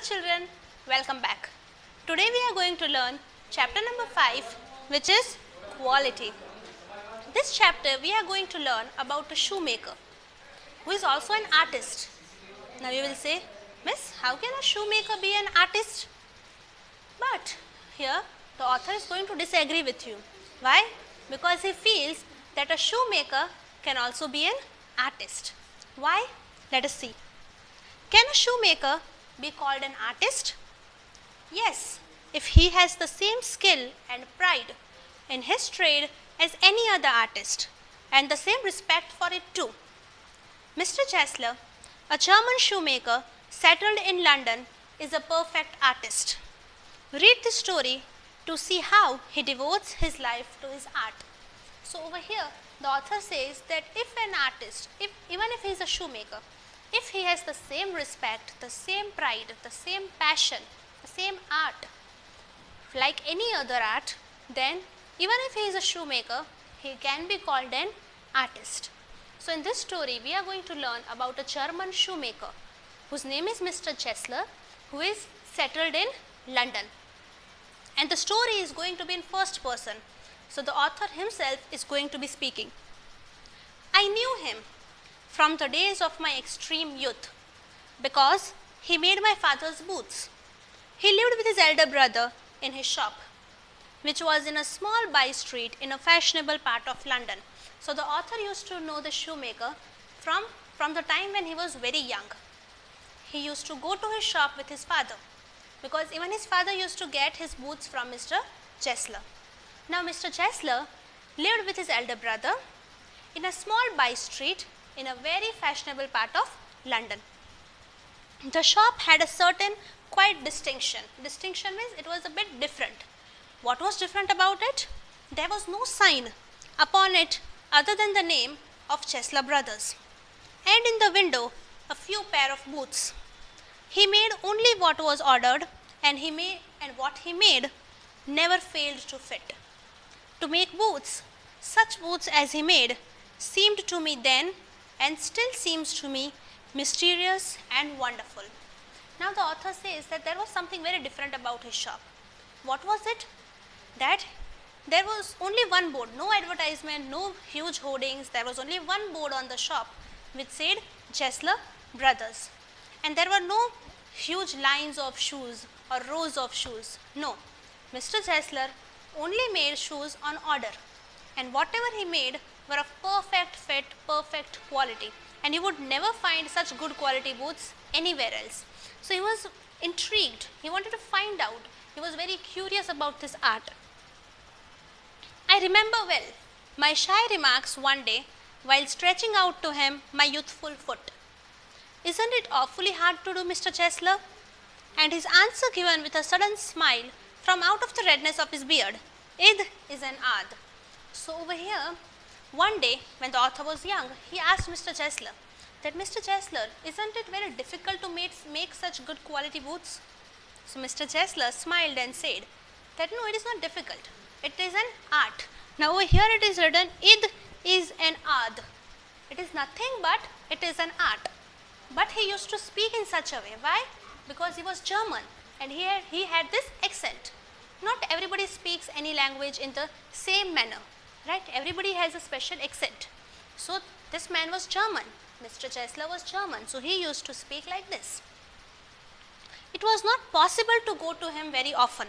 children, welcome back. Today we are going to learn chapter number 5, which is quality. This chapter we are going to learn about a shoemaker who is also an artist. Now you will say, Miss, how can a shoemaker be an artist? But here the author is going to disagree with you. Why? Because he feels that a shoemaker can also be an artist. Why? Let us see. Can a shoemaker be called an artist? Yes, if he has the same skill and pride in his trade as any other artist and the same respect for it too. Mr. Chesler, a German shoemaker settled in London, is a perfect artist. Read the story to see how he devotes his life to his art. So over here the author says that if an artist, even if he is a shoemaker, if he has the same respect, the same pride, the same passion, the same art like any other art, then even if he is a shoemaker, he can be called an artist. So in this story we are going to learn about a German shoemaker whose name is Mr. Chesler, who is settled in London. And the story is going to be in first person. So the author himself is going to be speaking. I knew him from the days of my extreme youth, because he made my father's boots. He lived with his elder brother in his shop, which was in a small by street in a fashionable part of London. So the author used to know the shoemaker from the time when he was very young. He used to go to his shop with his father, because even his father used to get his boots from Mr. Chesler. Now Mr. Chesler lived with his elder brother in a small by street in a very fashionable part of London. The shop had a certain quite distinction. Distinction means it was a bit different. What was different about it? There was no sign upon it other than the name of Chesler Brothers, and in the window a few pair of boots. He made only what was ordered, and what he made never failed to fit. To make boots, such boots as he made, seemed to me then and still seems to me mysterious and wonderful. Now the author says that there was something very different about his shop. What was it? That there was only one board, no advertisement, no huge hoardings. There was only one board on the shop which said Chesler Brothers. And there were no huge lines of shoes or rows of shoes. No, Mr. Chesler only made shoes on order, and whatever he made were of perfect fit, perfect quality, and you would never find such good quality boots anywhere else. So he was intrigued, he wanted to find out, he was very curious about this art. I remember well my shy remarks one day while stretching out to him my youthful foot. Isn't it awfully hard to do, Mr. Chesler? And his answer given with a sudden smile from out of the redness of his beard. Id is an art. So over here, one day when the author was young, he asked Mr. Chesler that, Mr. Chesler, isn't it very difficult to make such good quality boots? So Mr. Chesler smiled and said that no, it is not difficult. It is an art. Now over here it is written, Id is an art. It is nothing but it is an art. But he used to speak in such a way. Why? Because he was German and he had this accent. Not everybody speaks any language in the same manner, right? Everybody has a special accent. So this man was German. Mr. Chesler was German. So he used to speak like this. It was not possible to go to him very often.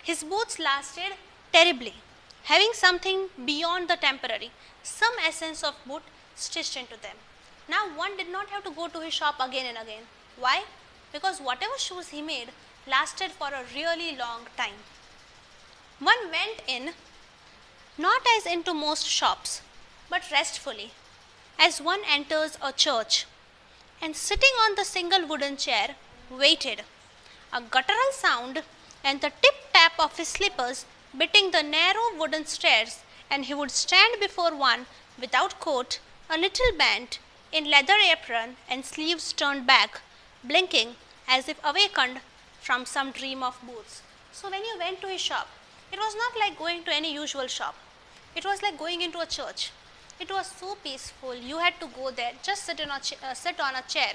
His boots lasted terribly, having something beyond the temporary, some essence of boot stitched into them. Now one did not have to go to his shop again and again. Why? Because whatever shoes he made lasted for a really long time. One went in, not as into most shops, but restfully, as one enters a church, and sitting on the single wooden chair, waited. A guttural sound and the tip-tap of his slippers beating the narrow wooden stairs, and he would stand before one without coat, a little bent, in leather apron and sleeves turned back, blinking as if awakened from some dream of boots. So when you went to his shop, it was not like going to any usual shop. It was like going into a church. It was so peaceful. You had to go there, just sit on a chair.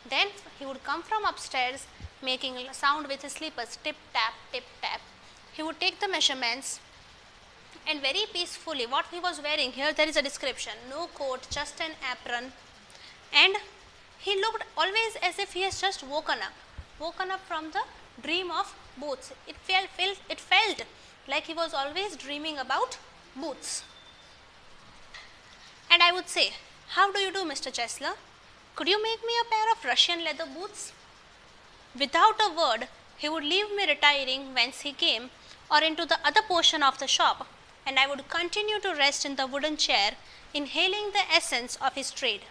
Then he would come from upstairs, making a sound with his slippers, tip tap, tip tap. He would take the measurements and very peacefully, what he was wearing, here there is a description, no coat, just an apron, and he looked always as if he has just woken up from the dream of boots. It felt like he was always dreaming about boots. And I would say, how do you do, Mr. Chesler? Could you make me a pair of Russian leather boots? Without a word, he would leave me retiring whence he came or into the other portion of the shop, and I would continue to rest in the wooden chair, inhaling the essence of his trade.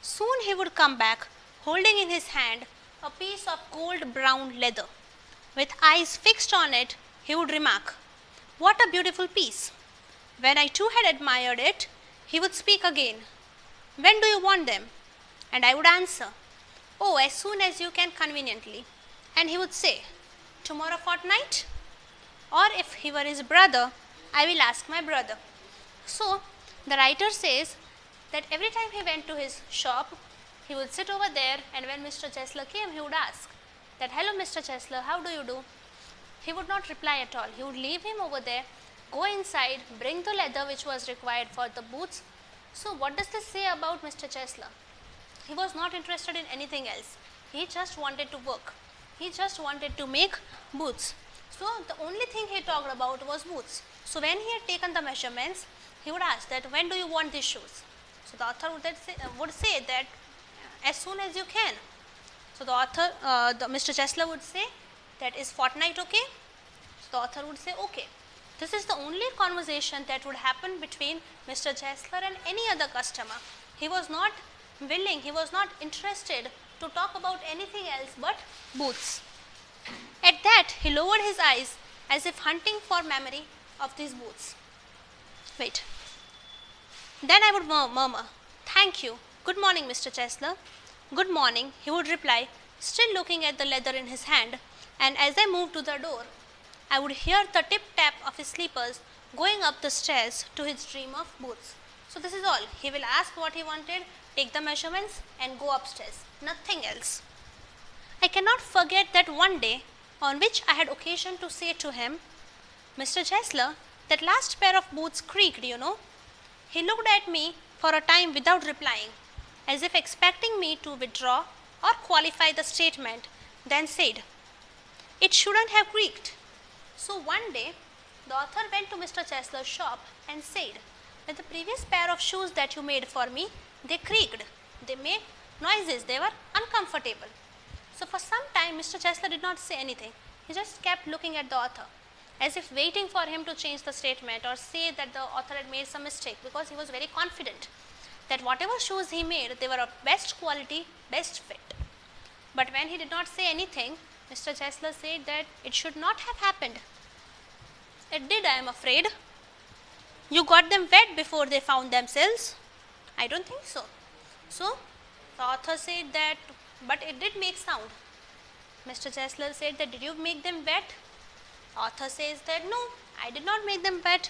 Soon he would come back, holding in his hand a piece of gold brown leather. With eyes fixed on it, he would remark, "What a beautiful piece." When I too had admired it, he would speak again, "When do you want them?" And I would answer, "Oh, as soon as you can conveniently." And he would say, "Tomorrow fortnight?" Or if he were his brother, "I will ask my brother." So the writer says that every time he went to his shop, he would sit over there, and when Mr. Chesler came, he would ask that, "Hello, Mr. Chesler, how do you do?" He would not reply at all. He would leave him over there, go inside, bring the leather which was required for the boots. So what does this say about Mr. Chesler? He was not interested in anything else. He just wanted to work. He just wanted to make boots. So the only thing he talked about was boots. So when he had taken the measurements, he would ask that, "When do you want these shoes?" So the author would say that, "As soon as you can." So the author, Mr. Chesler would say that, "Is fortnight okay?" So the author would say, "Okay." This is the only conversation that would happen between Mr. Chesler and any other customer. He was not willing, he was not interested to talk about anything else but boots. At that, he lowered his eyes as if hunting for memory of these boots. Wait. Then I would murmur, "Thank you. Good morning, Mr. Chesler." "Good morning," he would reply, still looking at the leather in his hand, and as I moved to the door, I would hear the tip-tap of his slippers going up the stairs to his dream of boots. So this is all. He will ask what he wanted, take the measurements, and go upstairs. Nothing else. I cannot forget that one day on which I had occasion to say to him, "Mr. Chesler, that last pair of boots creaked, you know." He looked at me for a time without replying, as if expecting me to withdraw or qualify the statement, then said, "It shouldn't have creaked." So one day, the author went to Mr. Chesler's shop and said that the previous pair of shoes that you made for me, they creaked, they made noises, they were uncomfortable. So for some time, Mr. Chesler did not say anything. He just kept looking at the author, as if waiting for him to change the statement or say that the author had made some mistake, because he was very confident that whatever shoes he made, they were of best quality, best fit. But when he did not say anything, Mr. Chesler said that it should not have happened. It did, I am afraid. You got them wet before they found themselves? I don't think so. So the author said that, but it did make sound. Mr. Chesler said that, did you make them wet? Author says that, no, I did not make them wet.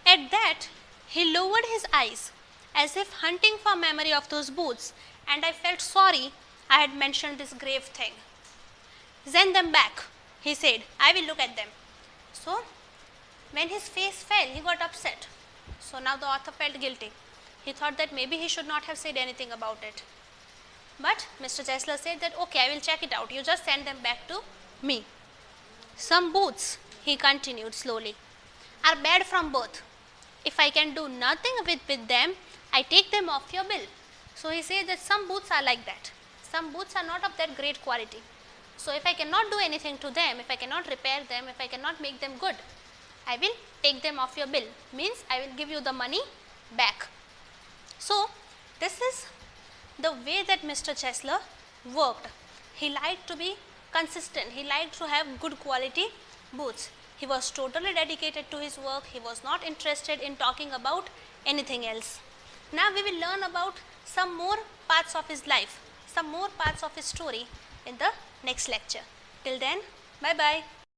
At that, he lowered his eyes as if hunting for memory of those boots, and I felt sorry I had mentioned this grave thing. Send them back, he said. I will look at them. So when his face fell, he got upset. So now the author felt guilty. He thought that maybe he should not have said anything about it. But Mr. Chesler said that, okay, I will check it out. You just send them back to me. Some boots, he continued slowly, are bad from birth. If I can do nothing with them, I take them off your bill. So he said that some boots are like that. Some boots are not of that great quality. So if I cannot do anything to them, if I cannot repair them, if I cannot make them good, I will take them off your bill. Means I will give you the money back. So this is the way that Mr. Chesler worked. He liked to be consistent. He liked to have good quality boots. He was totally dedicated to his work. He was not interested in talking about anything else. Now we will learn about some more parts of his life, some more parts of his story in the next lecture. Till then, bye bye.